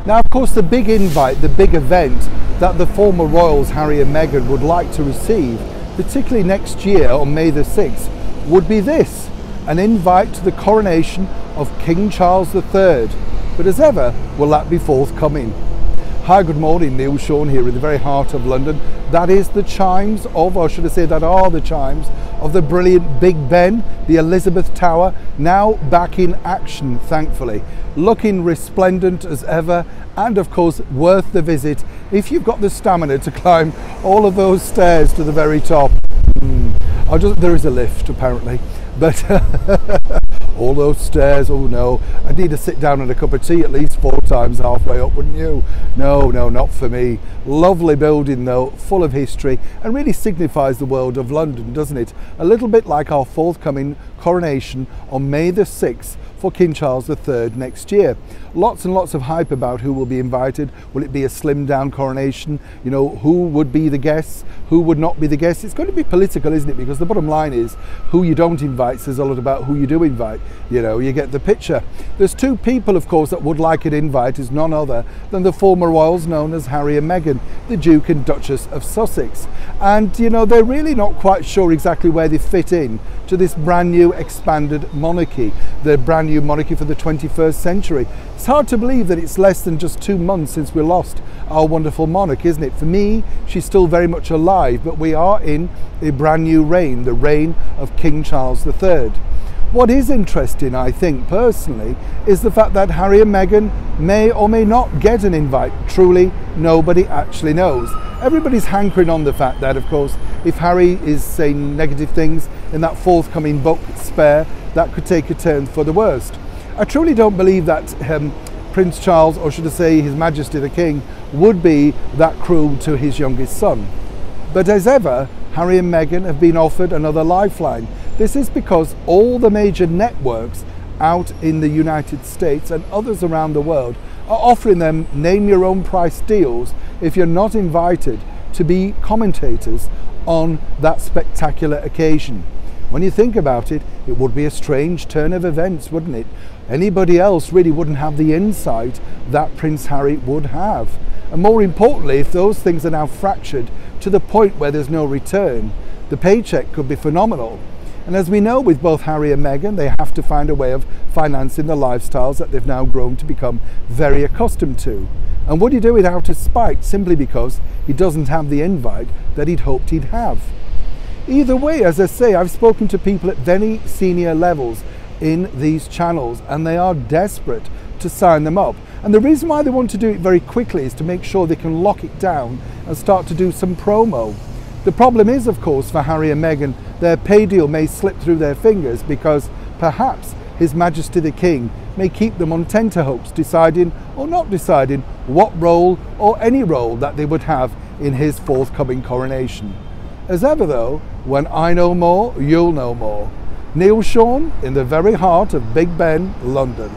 Now, of course, the big invite, the big event that the former royals, Harry and Meghan, would like to receive, particularly next year on May the 6th, would be this, an invite to the coronation of King Charles III. But as ever, will that be forthcoming? Hi, good morning, Neil Sean here in the very heart of London. That is the chimes of, or should I say that are the chimes of the brilliant Big Ben, the Elizabeth Tower, now back in action, thankfully. Looking resplendent as ever, and of course worth the visit if you've got the stamina to climb all of those stairs to the very top. There is a lift apparently, but all those stairs, oh no, I'd need to sit down and a cup of tea at least 4 times halfway up, wouldn't you? No, not for me. Lovely building though, full of history, and really signifies the world of London, doesn't it? A little bit like our forthcoming coronation on May the 6th for King Charles III next year. Lots and lots of hype about who will be invited. Will it be a slimmed down coronation? You know, who would be the guests? Who would not be the guests? It's going to be political, isn't it? Because the bottom line is, who you don't invite says a lot about who you do invite. You know, you get the picture. There's 2 people, of course, that would like an invite, is none other than the former royals known as Harry and Meghan, the Duke and Duchess of Sussex. And, you know, they're really not quite sure exactly where they fit in to this brand new expanded monarchy, the brand new monarchy for the 21st century. It's hard to believe that it's less than just 2 months since we lost our wonderful monarch, isn't it? For me, she's still very much alive, but we are in a brand new reign, the reign of King Charles III. What is interesting, I think, personally, is the fact that Harry and Meghan may or may not get an invite. Truly, nobody actually knows. Everybody's hankering on the fact that, of course, if Harry is saying negative things in that forthcoming book, Spare, that could take a turn for the worst. I truly don't believe that Prince Charles, or should I say His Majesty the King, would be that cruel to his youngest son. But as ever, Harry and Meghan have been offered another lifeline. This is because all the major networks out in the United States and others around the world are offering them name your own price deals if you're not invited to be commentators on that spectacular occasion. When you think about it, it would be a strange turn of events, wouldn't it? Anybody else really wouldn't have the insight that Prince Harry would have. And more importantly, if those things are now fractured to the point where there's no return, the paycheck could be phenomenal. And as we know with both Harry and Meghan, they have to find a way of financing the lifestyles that they've now grown to become very accustomed to. And would he do it out of spite, simply because he doesn't have the invite that he'd hoped he'd have? Either way, as I say, I've spoken to people at very senior levels in these channels, and they are desperate to sign them up. And the reason why they want to do it very quickly is to make sure they can lock it down and start to do some promo. The problem is, of course, for Harry and Meghan, their pay deal may slip through their fingers because perhaps His Majesty the King may keep them on tenterhooks, deciding or not deciding what role or any role that they would have in his forthcoming coronation. As ever though, when I know more, you'll know more. Neil Sean in the very heart of Big Ben, London.